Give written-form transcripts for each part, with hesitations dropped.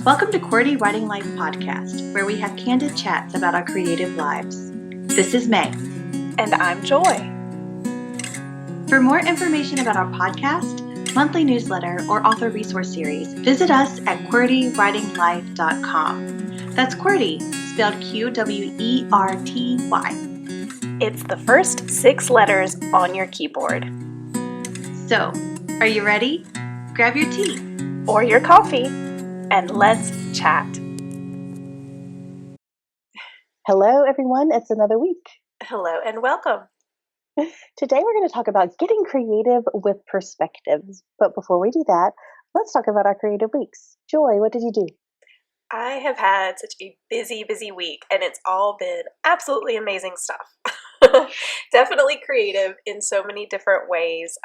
Welcome to QWERTY Writing Life Podcast, where we have candid chats about our creative lives. This is May. And I'm Joy. For more information about our podcast, monthly newsletter, or author resource series, visit us at QWERTYWritingLife.com. That's QWERTY, spelled QWERTY. It's the first 6 letters on your keyboard. So, are you ready? Grab your tea. Or your coffee, and let's chat. Hello, everyone. It's another week. Hello and welcome. Today, we're going to talk about getting creative with perspectives. But before we do that, let's talk about our creative weeks. Joy, what did you do? I have had such a busy week, and it's all been absolutely amazing stuff. Definitely creative in so many different ways.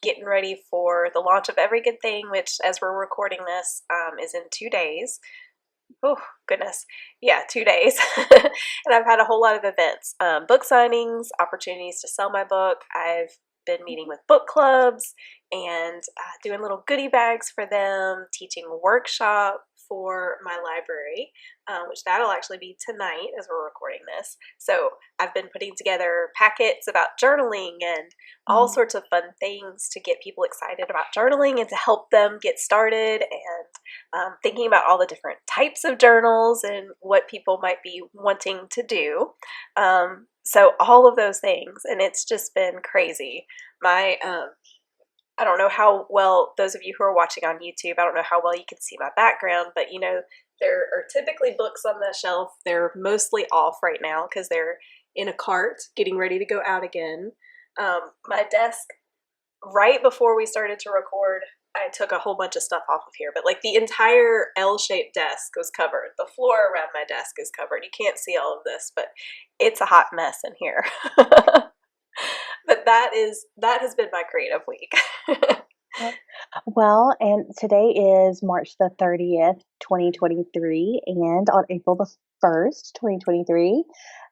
Getting ready for the launch of Every Good Thing, which, as we're recording this, is in 2 days. Oh, goodness. Yeah, 2 days. And I've had a whole lot of events, book signings, opportunities to sell my book. I've been meeting with book clubs and doing little goodie bags for them, teaching a workshop for my library, which that'll actually be tonight as we're recording this. So I've been putting together packets about journaling and all sorts of fun things to get people excited about journaling and to help them get started, and thinking about all the different types of journals and what people might be wanting to do. So all of those things, and it's just been crazy. I don't know how well, those of you who are watching on YouTube, I don't know how well you can see my background, but you know, there are typically books on the shelf. They're mostly off right now because they're in a cart getting ready to go out again. My desk, right before we started to record, I took a whole bunch of stuff off of here, but like the entire L-shaped desk was covered. The floor around my desk is covered. You can't see all of this, but it's a hot mess in here. But that has been my creative week. Well, and today is March the 30th, 2023, and on April the 1st, 2023,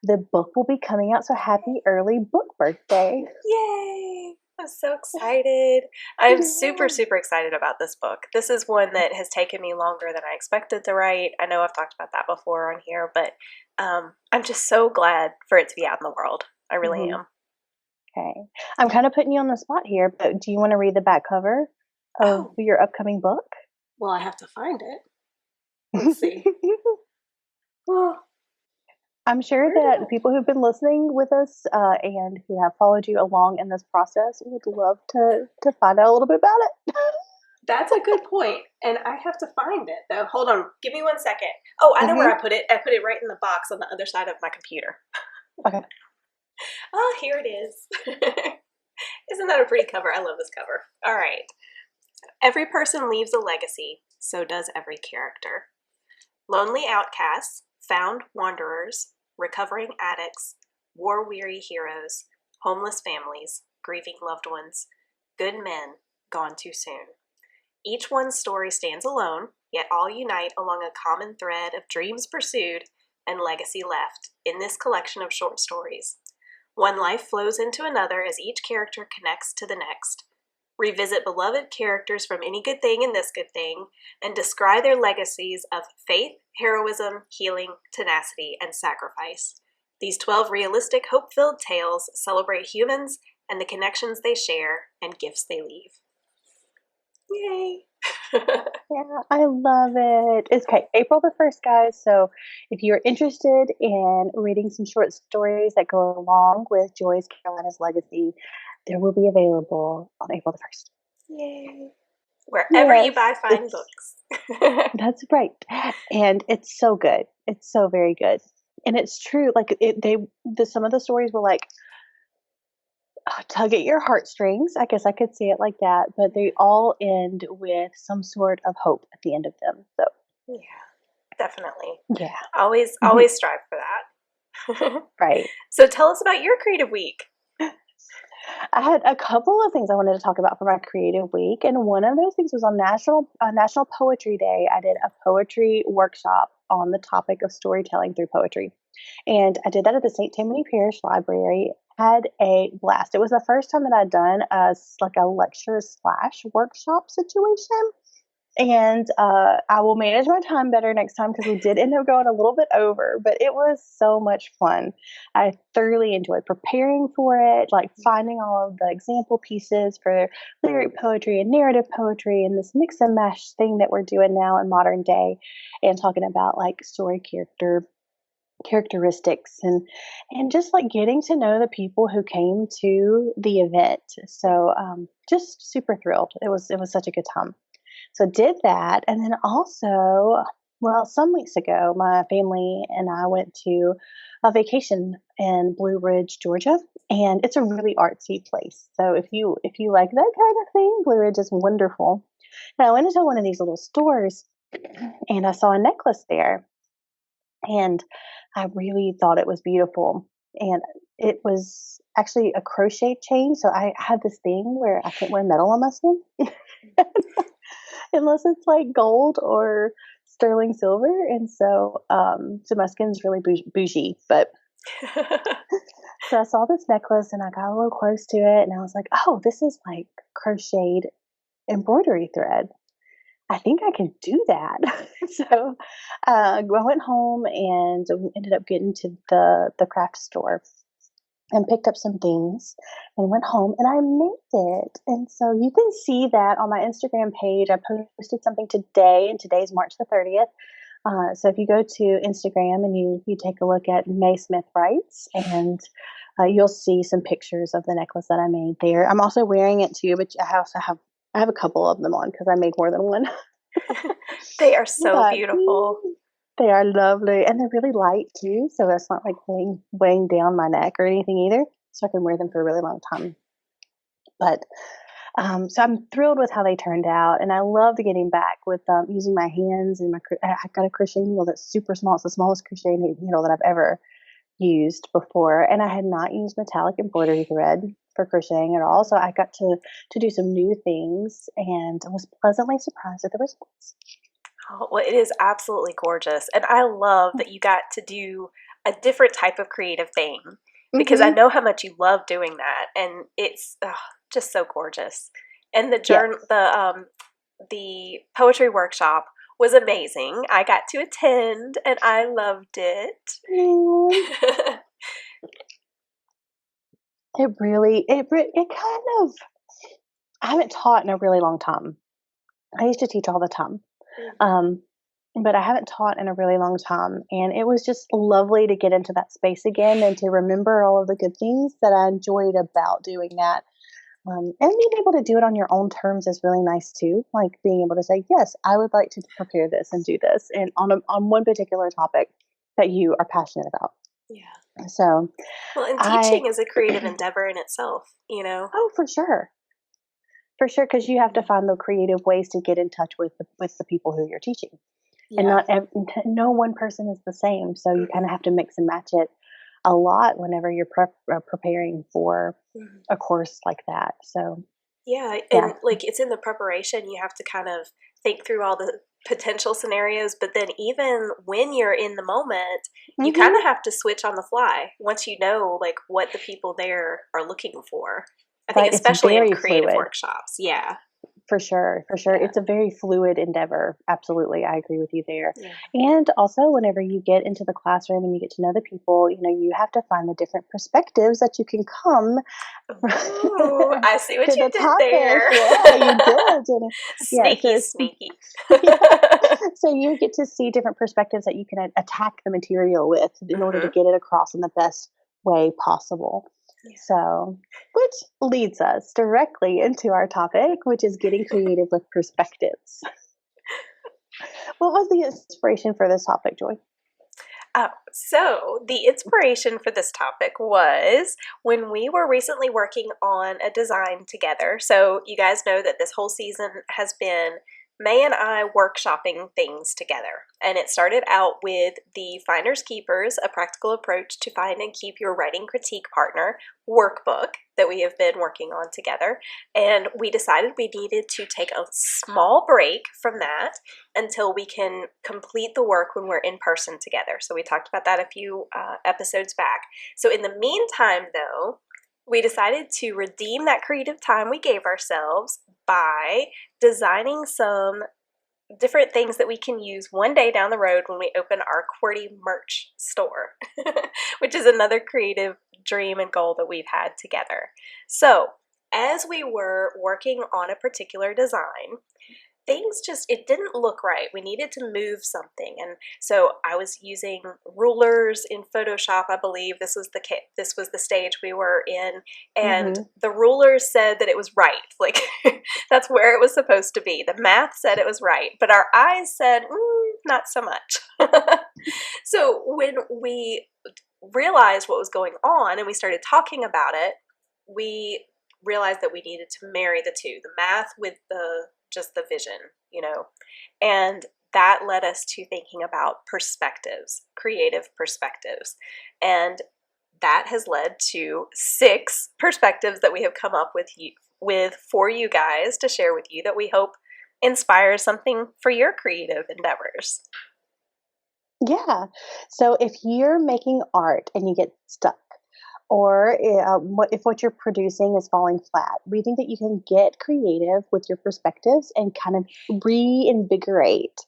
the book will be coming out, so happy early book birthday. Yay! I'm so excited. I'm super excited about this book. This is one that has taken me longer than I expected to write. I know I've talked about that before on here, but I'm just so glad for it to be out in the world. I really am. Okay. I'm kind of putting you on the spot here, but do you want to read the back cover of your upcoming book? Well, I have to find it. Let's see. I'm sure that the people who've been listening with us and who have followed you along in this process would love to find out a little bit about it. That's a good point, and I have to find it, though. Hold on. Give me 1 second. Oh, I know where I put it. I put it right in the box on the other side of my computer. Okay. Oh, here it is. Isn't that a pretty cover? I love this cover. All right. Every person leaves a legacy, so does every character. Lonely outcasts, found wanderers, recovering addicts, war-weary heroes, homeless families, grieving loved ones, good men gone too soon. Each one's story stands alone, yet all unite along a common thread of dreams pursued and legacy left in this collection of short stories. One life flows into another as each character connects to the next. Revisit beloved characters from Any Good Thing and This Good Thing, and descry their legacies of faith, heroism, healing, tenacity, and sacrifice. These 12 realistic, hope-filled tales celebrate humans and the connections they share and gifts they leave. Yay! Yeah, I love it. It's okay, April the 1st, guys. So if you're interested in reading some short stories that go along with Joy's Carolina's Legacy, they will be available on April the 1st. Yay! Wherever you buy fine books. That's right. And it's so good. It's so very good. And it's true. Like some of the stories were like, tug at your heartstrings. I guess I could say it like that, but they all end with some sort of hope at the end of them. So yeah, definitely. Yeah. Always strive for that. Right. So tell us about your creative week. I had a couple of things I wanted to talk about for my creative week, and one of those things was on National Poetry Day. I did a poetry workshop on the topic of storytelling through poetry, and I did that at the St. Tammany Parish Library. Had a blast. It was the first time that I'd done a lecture / workshop situation. And I will manage my time better next time because we did end up going a little bit over, but it was so much fun. I thoroughly enjoyed preparing for it, like finding all of the example pieces for lyric poetry and narrative poetry and this mix and mash thing that we're doing now in modern day, and talking about like story characteristics and just like getting to know the people who came to the event. So just super thrilled. It was such a good time. So did that, and then also, well, some weeks ago, my family and I went to a vacation in Blue Ridge, Georgia, and it's a really artsy place. So if you like that kind of thing, Blue Ridge is wonderful. And I went into one of these little stores, and I saw a necklace there, and I really thought it was beautiful. And it was actually a crochet chain. So I have this thing where I can't wear metal on my skin unless it's like gold or sterling silver. And so my skin's really bougie. But so I saw this necklace and I got a little close to it and I was like, oh, this is like crocheted embroidery thread. I think I can do that. So I went home and ended up getting to the craft store and picked up some things and went home and I made it. And so you can see that on my Instagram page. I posted something today, and today's March the 30th. So if you go to Instagram and you take a look at Mea Smith Writes, and you'll see some pictures of the necklace that I made there. I'm also wearing it too, but I have a couple of them on because I made more than one. They are so But beautiful. they are lovely, and they're really light too, so it's not like weighing down my neck or anything either. So I can wear them for a really long time. But so I'm thrilled with how they turned out, and I loved getting back with using my hands and I got a crochet needle that's super small. It's the smallest crochet needle that I've ever used before, and I had not used metallic embroidery thread for crocheting at all. So I got to do some new things, and I was pleasantly surprised at the results. Oh, well, it is absolutely gorgeous. And I love that you got to do a different type of creative thing because I Mm-hmm. know how much you love doing that. And it's just so gorgeous. And Yes. the poetry workshop was amazing. I got to attend and I loved it. Mm. It kind of, I haven't taught in a really long time. I used to teach all the time. Um, but I haven't taught in a really long time. And it was just lovely to get into that space again and to remember all of the good things that I enjoyed about doing that. And being able to do it on your own terms is really nice too. Like being able to say, yes, I would like to prepare this and do this, and on one particular topic that you are passionate about. Yeah. So Well, and I, teaching is a creative endeavor in itself, you know? oh, for sure, because you have to find the creative ways to get in touch with the people who you're teaching, and Yeah. no one person is the same. So you kind of have to mix and match it a lot whenever you're preparing for Mhm. a course like that. So Yeah, yeah. and like it's in the preparation, you have to kind of think through all the potential scenarios, but then even when you're in the moment, you kind Hmm. of have to switch on the fly once you know like what the people there are looking for. I think Right, it's especially in very creative fluid. workshops. Yeah. For sure, for sure. Yeah. It's a very fluid endeavor. Absolutely. I agree with you there. Yeah. And also, whenever you get into the classroom and you get to know the people, you have to find the different perspectives that you can come Ooh, I see what to you the did topic. there. Yeah, you did, Jenny. Yeah, Sneaky, sneaky. yeah. So you get to see different perspectives that you can attack the material with in order to Hmm. get it across in the best way possible. Yeah. So, which leads us directly into our topic, which is getting creative with perspectives. What was the inspiration for this topic, Joy? So, the inspiration for this topic was when we were recently working on a design together. So, you guys know that this whole season has been May and I workshopping things together. And it started out with the Finders Keepers, a practical approach to find and keep your writing critique partner workbook that we have been working on together. And we decided we needed to take a small break from that until we can complete the work when we're in person together. So we talked about that a few episodes back. So in the meantime, though, we decided to redeem that creative time we gave ourselves by designing some different things that we can use one day down the road when we open our QWERTY merch store, which is another creative dream and goal that we've had together. So as we were working on a particular design, it didn't look right. We needed to move something. And so I was using rulers in Photoshop, I believe. This was the stage we were in. And the rulers said that it was right. Like, that's where it was supposed to be. The math said it was right. But our eyes said, not so much. So when we realized what was going on and we started talking about it, we realized that we needed to marry the two, the math with just the vision, and that led us to thinking about perspectives, creative perspectives, and that has led to 6 perspectives that we have come up with for you guys to share with you that we hope inspires something for your creative endeavors. Yeah. So if you're making art and you get stuck, or if what you're producing is falling flat, we think that you can get creative with your perspectives and kind of reinvigorate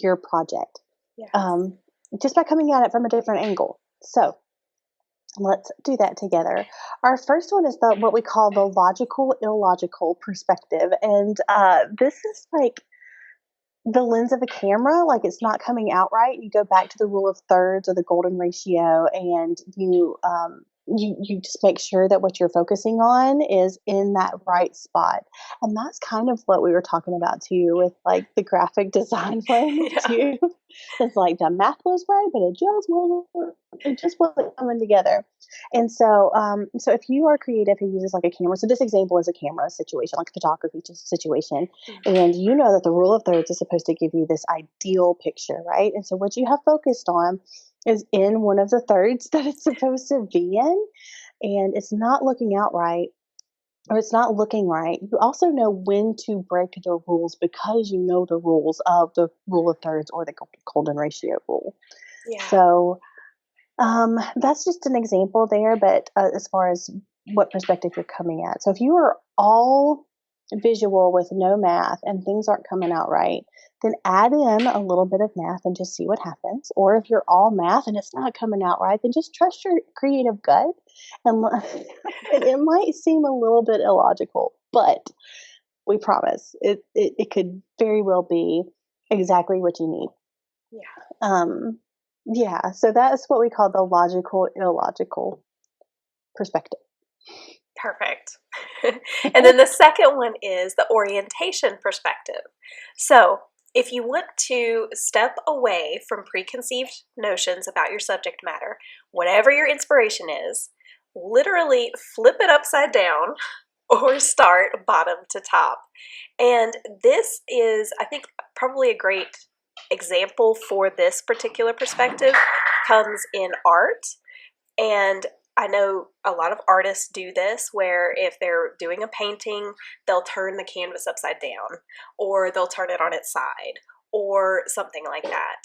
your project, Yes. just by coming at it from a different angle. So let's do that together. Our first one is what we call the logical illogical perspective, and this is like the lens of a camera, like it's not coming out right. You go back to the rule of thirds or the golden ratio, and you just make sure that what you're focusing on is in that right spot. And that's kind of what we were talking about too with like the graphic design lens too. It's like the math was right, but it just wasn't coming together. And so if you are creative who uses like a camera, so this example is a camera situation, like a photography situation, and you know that the rule of thirds is supposed to give you this ideal picture, right? And so what you have focused on is in one of the thirds that it's supposed to be in, and it's not looking out right, or it's not looking right. You also know when to break the rules because you know the rules of the rule of thirds or the golden ratio rule. Yeah. So that's just an example there, but as far as what perspective you're coming at. So if you are all visual with no math and things aren't coming out right, then add in a little bit of math and just see what happens. Or if you're all math and it's not coming out right, then just trust your creative gut. And it might seem a little bit illogical, but we promise it could very well be exactly what you need. Yeah. Yeah, so that's what we call the logical illogical perspective. Perfect. And then the second one is the orientation perspective. So if you want to step away from preconceived notions about your subject matter, whatever your inspiration is, literally flip it upside down or start bottom to top. And this is, I think, probably a great example for this particular perspective comes in art. And I know a lot of artists do this where if they're doing a painting, they'll turn the canvas upside down or they'll turn it on its side or something like that.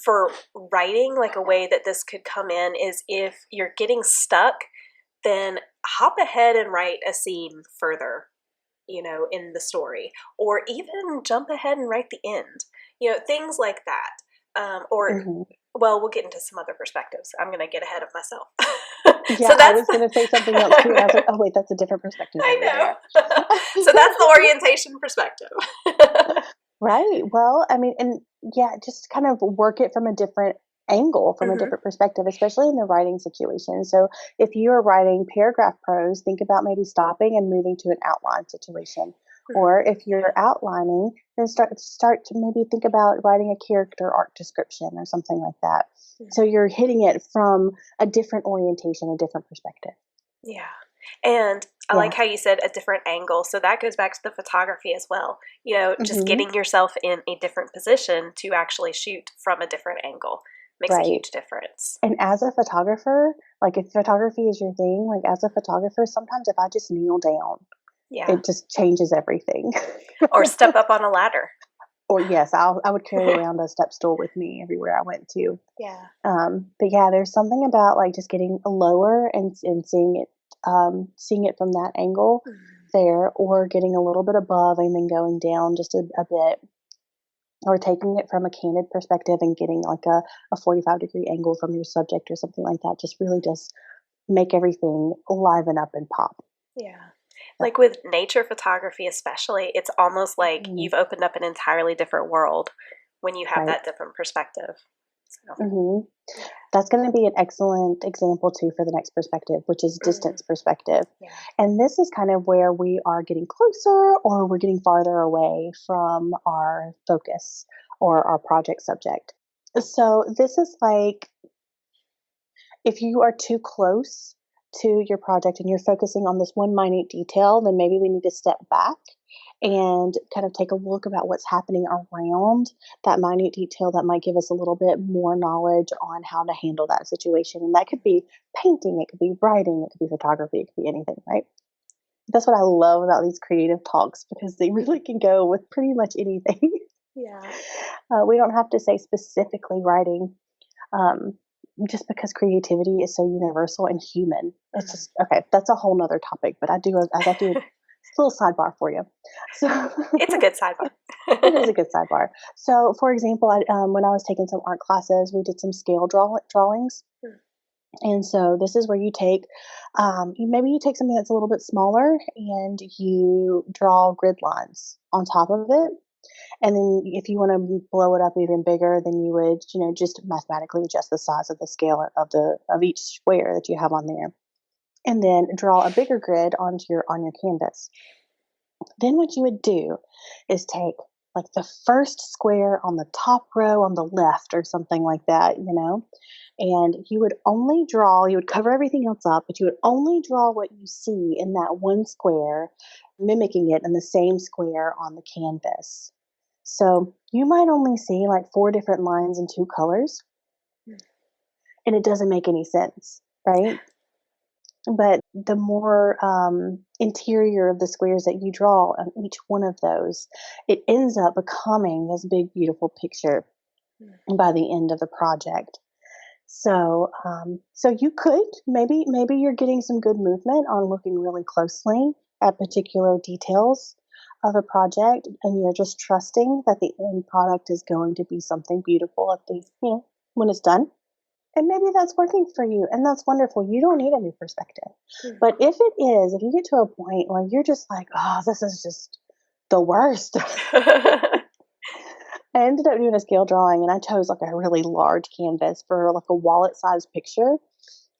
For writing, like a way that this could come in is if you're getting stuck, then hop ahead and write a scene further, in the story, or even jump ahead and write the end, things like that. Well, we'll get into some other perspectives. I'm going to get ahead of myself. Yeah, I was going to say something else too, and I was like, oh wait, that's a different perspective. I know. So that's the orientation perspective. Right. Well, I mean, and yeah, just kind of work it from a different angle, from a different perspective, especially in the writing situation. So if you are writing paragraph prose, think about maybe stopping and moving to an outline situation. Or if you're outlining, then start to maybe think about writing a character arc description or something like that. So you're hitting it from a different orientation, a different perspective. Yeah. And I like how you said a different angle. So that goes back to the photography as well. Just getting yourself in a different position to actually shoot from a different angle makes a huge difference. And as a photographer, like if photography is your thing, like as a photographer, sometimes if I just kneel down, it just changes everything. Or step up on a ladder. Or yes, I would carry around a step stool with me everywhere I went to. Yeah. But yeah, there's something about like just getting lower and seeing it from that angle there, or getting a little bit above and then going down just a bit. or taking it from a candid perspective and getting like a 45-degree angle from your subject or something like that just really does make everything liven up and pop. Yeah. Like with nature photography especially, it's almost like Mhm. you've opened up an entirely different world when you have Right. that different perspective. So, hmm That's going to be an excellent example too for the next perspective, which is distance perspective. yeah. And this is kind of where we are getting closer or we're getting farther away from our focus or our project subject. So this is like if you are too close to your project and you're focusing on this one minute detail, then maybe we need to step back and kind of take a look about what's happening around that minute detail that might give us a little bit more knowledge on how to handle that situation. And that could be painting, it could be writing, it could be photography, it could be anything, right? That's what I love about these creative talks because they really can go with pretty much anything. Yeah. We don't have to say specifically writing. Um, just because creativity is so universal and human. It's just okay. That's a whole nother topic, but I got to do a little sidebar for you. So It's a good sidebar. it is a good sidebar. So, for example, when I was taking some art classes, we did some scale drawings, and so this is where you take, maybe you take something that's a little bit smaller and you draw grid lines on top of it. And then if you want to blow it up even bigger, then you would, just mathematically adjust the size of the scale of each square that you have on there. And then draw a bigger grid on your canvas. Then what you would do is take like the first square on the top row on the left or something like that, and you would cover everything else up, but you would only draw what you see in that one square, mimicking it in the same square on the canvas. So you might only see like 4 different lines in 2 colors, and it doesn't make any sense, right? But the more interior of the squares that you draw on each one of those, it ends up becoming this big, beautiful picture by the end of the project. So, so you could maybe you're getting some good movement on looking really closely at particular details of a project, and you're just trusting that the end product is going to be something beautiful at when it's done. And maybe that's working for you, and that's wonderful. You don't need a new perspective. But if you get to a point where you're just like, oh, this is just the worst. I ended up doing a scale drawing and I chose like a really large canvas for like a wallet sized picture.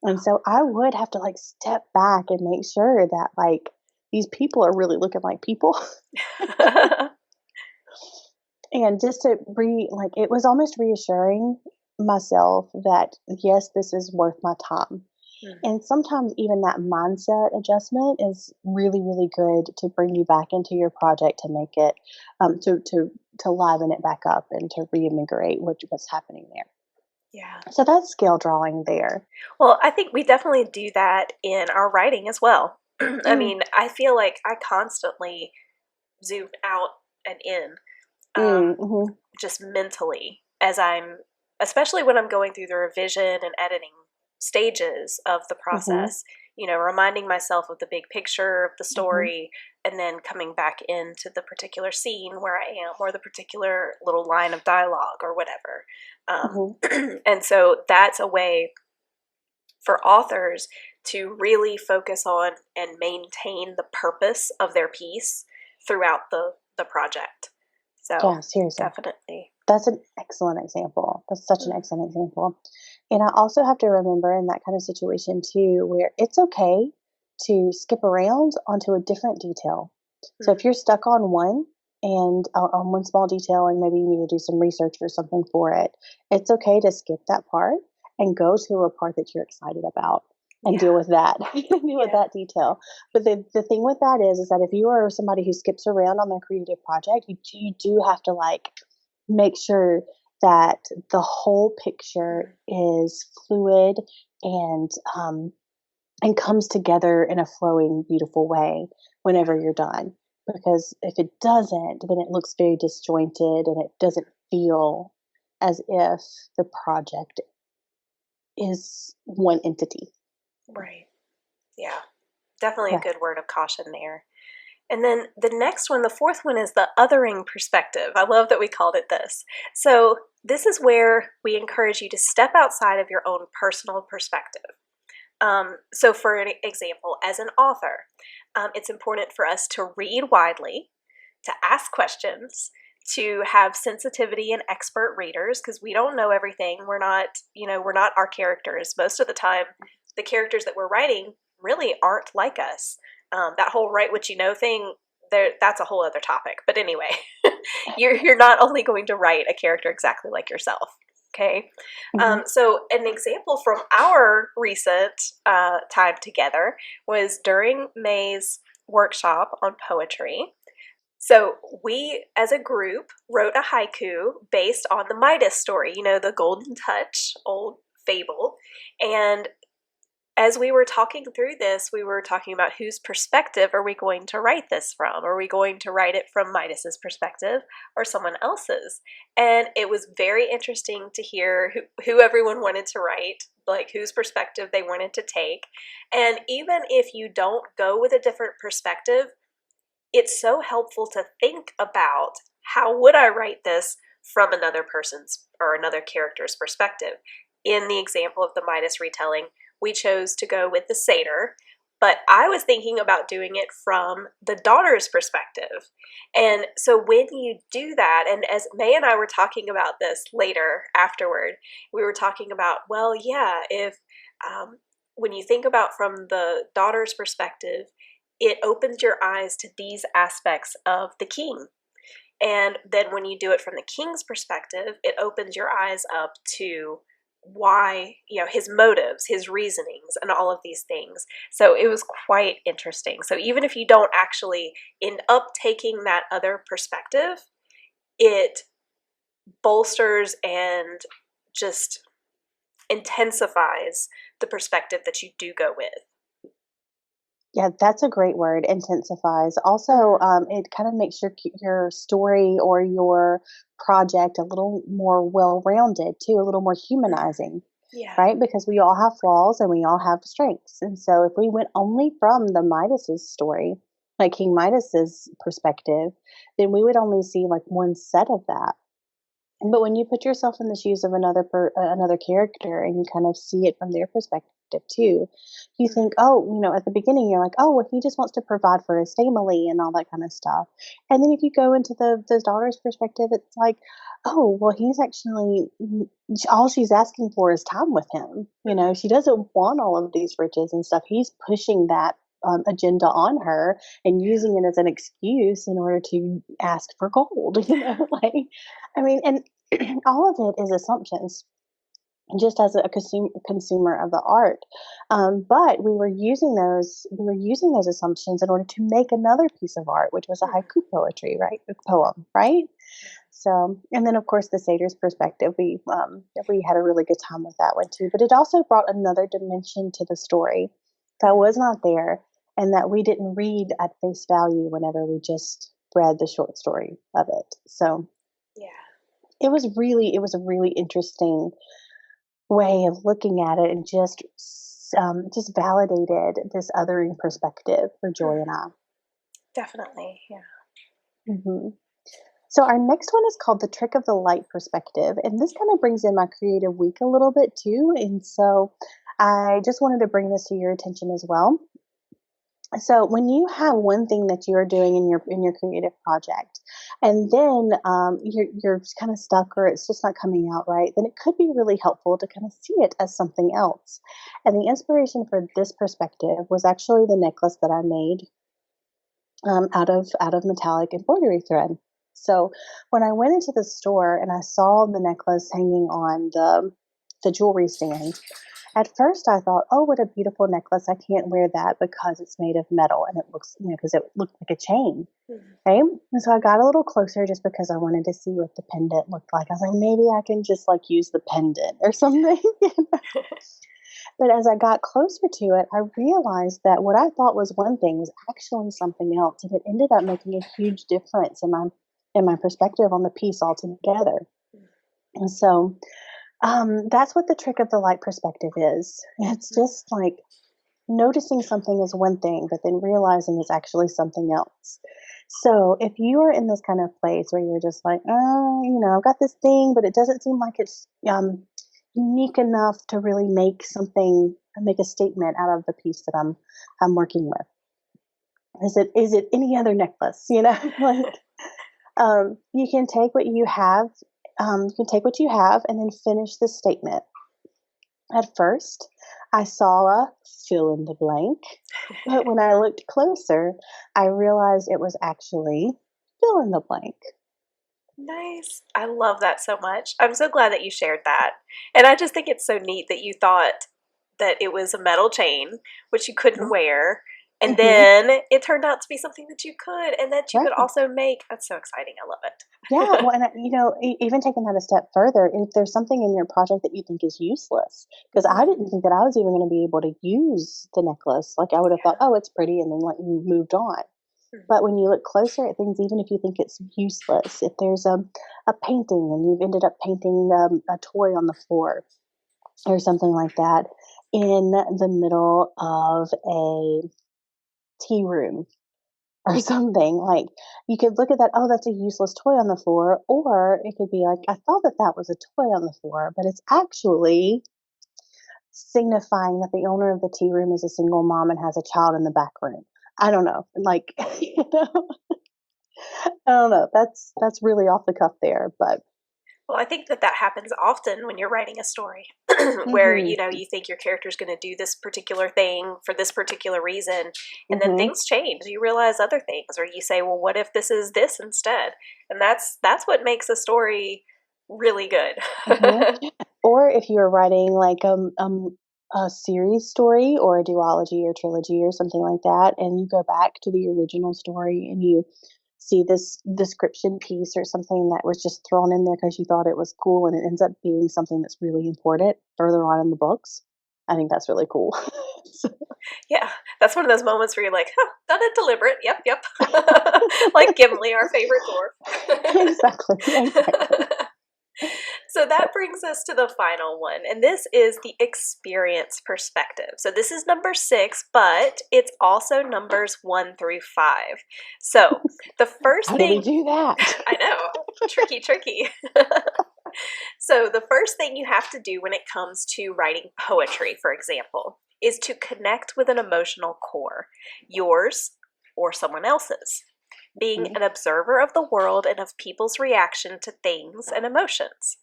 And so I would have to like step back and make sure that like these people are really looking like people. And just to it was almost reassuring myself that yes, this is worth my time. And sometimes even that mindset adjustment is really, really good to bring you back into your project to make it, to liven it back up and to reinvigorate what's happening there. Yeah. So that's scale drawing there. Well, I think we definitely do that in our writing as well. I mean, I feel like I constantly zoom out and in, just mentally especially when I'm going through the revision and editing stages of the process, reminding myself of the big picture of the story and then coming back into the particular scene where I am or the particular little line of dialogue or whatever. And so that's a way for authors to really focus on and maintain the purpose of their piece throughout the project. So Yeah, seriously. definitely. That's an excellent example. That's such an excellent example. And I also have to remember in that kind of situation too, where it's okay to skip around onto a different detail. So if you're stuck on one and on one small detail and maybe you need to do some research or something for it, it's okay to skip that part and go to a part that you're excited about and deal with that, with that detail. But the thing with that is that if you are somebody who skips around on their creative project, you do have to like make sure that the whole picture is fluid and comes together in a flowing, beautiful way whenever you're done. Because if it doesn't, then it looks very disjointed and it doesn't feel as if the project is one entity. Right. Yeah. Definitely a good word of caution there. And then the next one, the fourth one, is the othering perspective. I love that we called it this. So this is where we encourage you to step outside of your own personal perspective. So for an example, as an author, it's important for us to read widely, to ask questions, to have sensitivity and expert readers, because we don't know everything. We're not our characters. Most of the time, the characters that we're writing really aren't like us. That whole write what you know thing, that's a whole other topic. But anyway, you're not only going to write a character exactly like yourself. Okay, so an example from our recent time together was during May's workshop on poetry. So we, as a group, wrote a haiku based on the Midas story, the Golden Touch, old fable. And as we were talking through this, we were talking about whose perspective are we going to write this from? Are we going to write it from Midas's perspective or someone else's? And it was very interesting to hear who everyone wanted to write, like whose perspective they wanted to take. And even if you don't go with a different perspective, it's so helpful to think about, how would I write this from another person's or another character's perspective? In the example of the Midas retelling, we chose to go with the satyr, but I was thinking about doing it from the daughter's perspective. And so when you do that, and as May and I were talking about this later afterward, we were talking about, well, yeah, if when you think about from the daughter's perspective, it opens your eyes to these aspects of the king. And then when you do it from the king's perspective, it opens your eyes up to why, his motives, his reasonings, and all of these things. So it was quite interesting. So even if you don't actually end up taking that other perspective, it bolsters and just intensifies the perspective that you do go with. Yeah, that's a great word, intensifies. Also, it kind of makes your story or your project a little more well-rounded too, a little more humanizing, Yeah. right? Because we all have flaws and we all have strengths. And so if we went only from the Midas's story, like King Midas's perspective, then we would only see like one set of that. But when you put yourself in the shoes of another character and you kind of see it from their perspective too, you think, oh, at the beginning you're like, oh, well, he just wants to provide for his family and all that kind of stuff. And then if you go into the daughter's perspective, it's like, oh, well, he's actually all she's asking for is time with him. She doesn't want all of these riches and stuff. He's pushing that agenda on her and using it as an excuse in order to ask for gold. Like, I mean, and all of it is assumptions, just as a consumer of the art. But we were using those assumptions in order to make another piece of art, which was a haiku poetry, right? A poem, right? So, and then of course the satyr's perspective, we had a really good time with that one too. But it also brought another dimension to the story that was not there, and that we didn't read at face value whenever we just read the short story of it. So, yeah, it was a really interesting way of looking at it, and just validated this othering perspective for Joy and I. Definitely, yeah. Mm-hmm. So our next one is called the trick of the light perspective, and this kind of brings in my creative week a little bit too. And so I just wanted to bring this to your attention as well. So when you have one thing that you are doing in your creative project, and then you're kind of stuck, or it's just not coming out right, then it could be really helpful to kind of see it as something else. And the inspiration for this perspective was actually the necklace that I made out of metallic embroidery thread. So when I went into the store and I saw the necklace hanging on the jewelry stand, at first I thought, oh, what a beautiful necklace. I can't wear that because it's made of metal and it looks, because it looked like a chain. Okay. And so I got a little closer just because I wanted to see what the pendant looked like. I was like, maybe I can just like use the pendant or something. But as I got closer to it, I realized that what I thought was one thing was actually something else. And it ended up making a huge difference in my perspective on the piece altogether. And so that's what the trick of the light perspective is. It's just like noticing something is one thing, but then realizing it's actually something else. So if you are in this kind of place where you're just like, oh, I've got this thing, but it doesn't seem like it's unique enough to really make a statement out of the piece that I'm working with. Is it any other necklace? Like you can take what you have. You can take what you have and then finish the statement. At first, I saw a fill in the blank, but when I looked closer, I realized it was actually fill in the blank. Nice. I love that so much. I'm so glad that you shared that. And I just think it's so neat that you thought that it was a metal chain, which you couldn't wear. And then it turned out to be something that you could, and that you could also make. That's so exciting. I love it. Yeah. Well, and even taking that a step further, if there's something in your project that you think is useless, because I didn't think that I was even going to be able to use the necklace. Like I would have thought, oh, it's pretty, and then like moved on. But when you look closer at things, even if you think it's useless, if there's a painting and you've ended up painting a toy on the floor or something like that in the middle of a tea room or something, like you could look at that, oh, that's a useless toy on the floor. Or it could be like, I thought that was a toy on the floor, but it's actually signifying that the owner of the tea room is a single mom and has a child in the back room. I don't know. Like, I don't know. That's really off the cuff there, but Well, I think that happens often when you're writing a story where, you think your character's going to do this particular thing for this particular reason, and then things change. You realize other things, or you say, well, what if this is this instead? And that's what makes a story really good. Or if you're writing like a series story or a duology or trilogy or something like that, and you go back to the original story and you see this description piece or something that was just thrown in there because you thought it was cool, and it ends up being something that's really important further on in the books. I think that's really cool. Yeah, that's one of those moments where you're like, huh, done it deliberate. Yep. Like Gimli, our favorite dwarf. Exactly. So that brings us to the final one, and this is the experience perspective. So this is number 6, but it's also numbers 1 through 5. So the first How thing— do we do that? I know, tricky. So the first thing you have to do when it comes to writing poetry, for example, is to connect with an emotional core, yours or someone else's. Being an observer of the world and of people's reaction to things and emotions.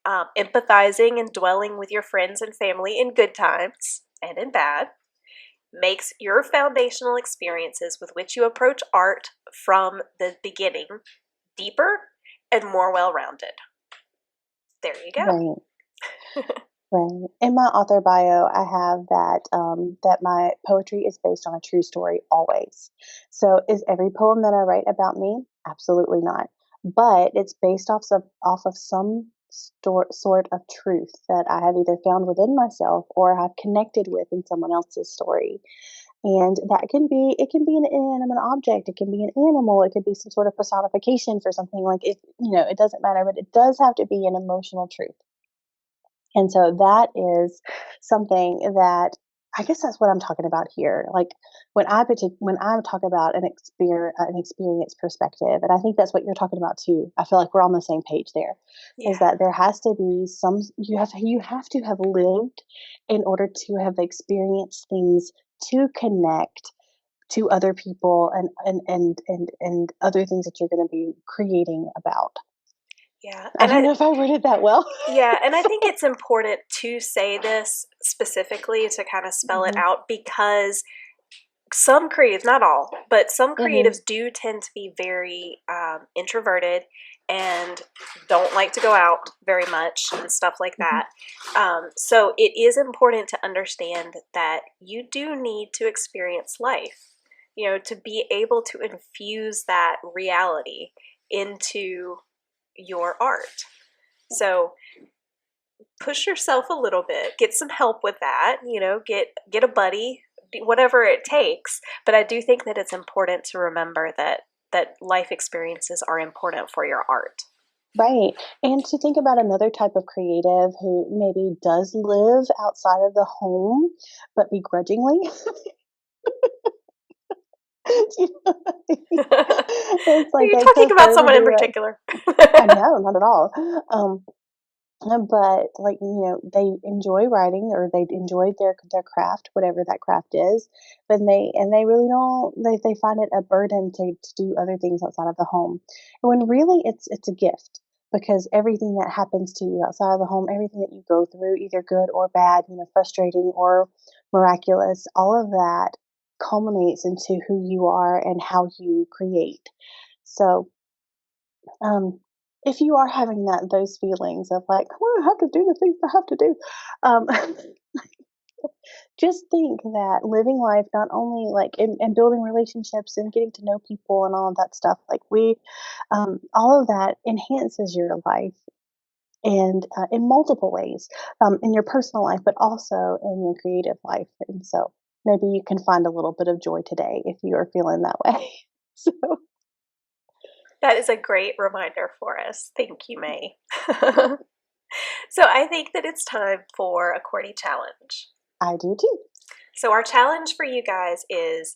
Empathizing and dwelling with your friends and family in good times and in bad makes your foundational experiences with which you approach art from the beginning deeper and more well-rounded. There you go. Right. In my author bio, I have that my poetry is based on a true story always. So is every poem that I write about me? Absolutely not. But it's based off of some sort of truth that I have either found within myself or have connected with in someone else's story. And it can be an inanimate object, it can be an animal, it could be some sort of personification for something. Like it doesn't matter, but it does have to be an emotional truth. And so that is something that I guess that's what I'm talking about here. Like when I talk about an experience perspective, and I think that's what you're talking about too. I feel like we're on the same page there. Yeah. Is that there has to be you have to have lived in order to have experienced things to connect to other people and other things that you're going to be creating about. Yeah. I don't know if I worded that well. Yeah, and I think it's important to say this specifically to kind of spell it out, because some creatives, not all, but some creatives do tend to be very introverted and don't like to go out very much and stuff like that. So it is important to understand that you do need to experience life, to be able to infuse that reality into your art. So push yourself a little bit, get some help with that, get a buddy, whatever it takes. But I do think that it's important to remember that life experiences are important for your art. Right. And to think about another type of creative who maybe does live outside of the home, but begrudgingly. You know, it's Are like you they talking about prefer to someone in do it. particular? No, not at all. But like, they enjoy writing or they enjoy their craft, whatever that craft is. But they really don't. They find it a burden to do other things outside of the home, and when really it's a gift because everything that happens to you outside of the home, everything that you go through, either good or bad, frustrating or miraculous, all of that culminates into who you are and how you create. So um, if you are having those feelings of like, oh, I have to do the things I have to do, um, just think that living life not only like and building relationships and getting to know people and all of that stuff, like all of that enhances your life and in multiple ways, in your personal life, but also in your creative life. And so maybe you can find a little bit of joy today if you are feeling that way. So That is a great reminder for us. Thank you, May. So I think that it's time for a QWERTY challenge. I do too. So our challenge for you guys is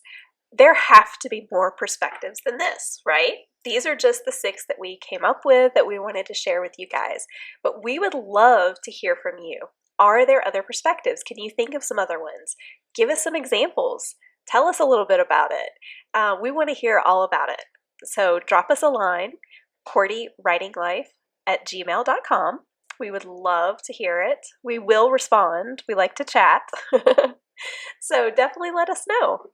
there have to be more perspectives than this, right? These are just the 6 that we came up with that we wanted to share with you guys. But we would love to hear from you. Are there other perspectives? Can you think of some other ones? Give us some examples. Tell us a little bit about it. We want to hear all about it. So drop us a line, QWERTYWritingLife@gmail.com. We would love to hear it. We will respond. We like to chat. So definitely let us know.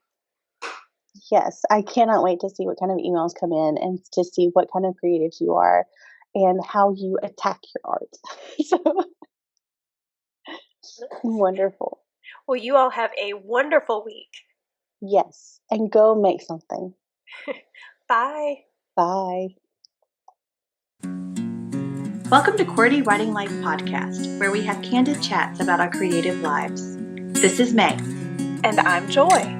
Yes, I cannot wait to see what kind of emails come in and to see what kind of creatives you are and how you attack your art. So wonderful. Well, you all have a wonderful week. Yes, and go make something. Bye. Bye. Welcome to QWERTY Writing Life podcast, where we have candid chats about our creative lives. This is May. And I'm Joy.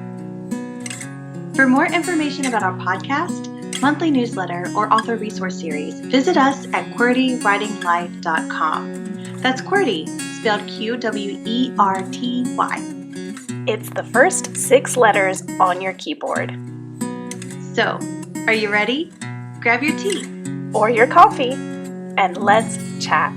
For more information about our podcast, monthly newsletter, or author resource series, visit us at QWERTYWritingLife.com. That's QWERTY, spelled QWERTY. It's the first 6 letters on your keyboard. So, are you ready? Grab your tea Or your coffee, and let's chat.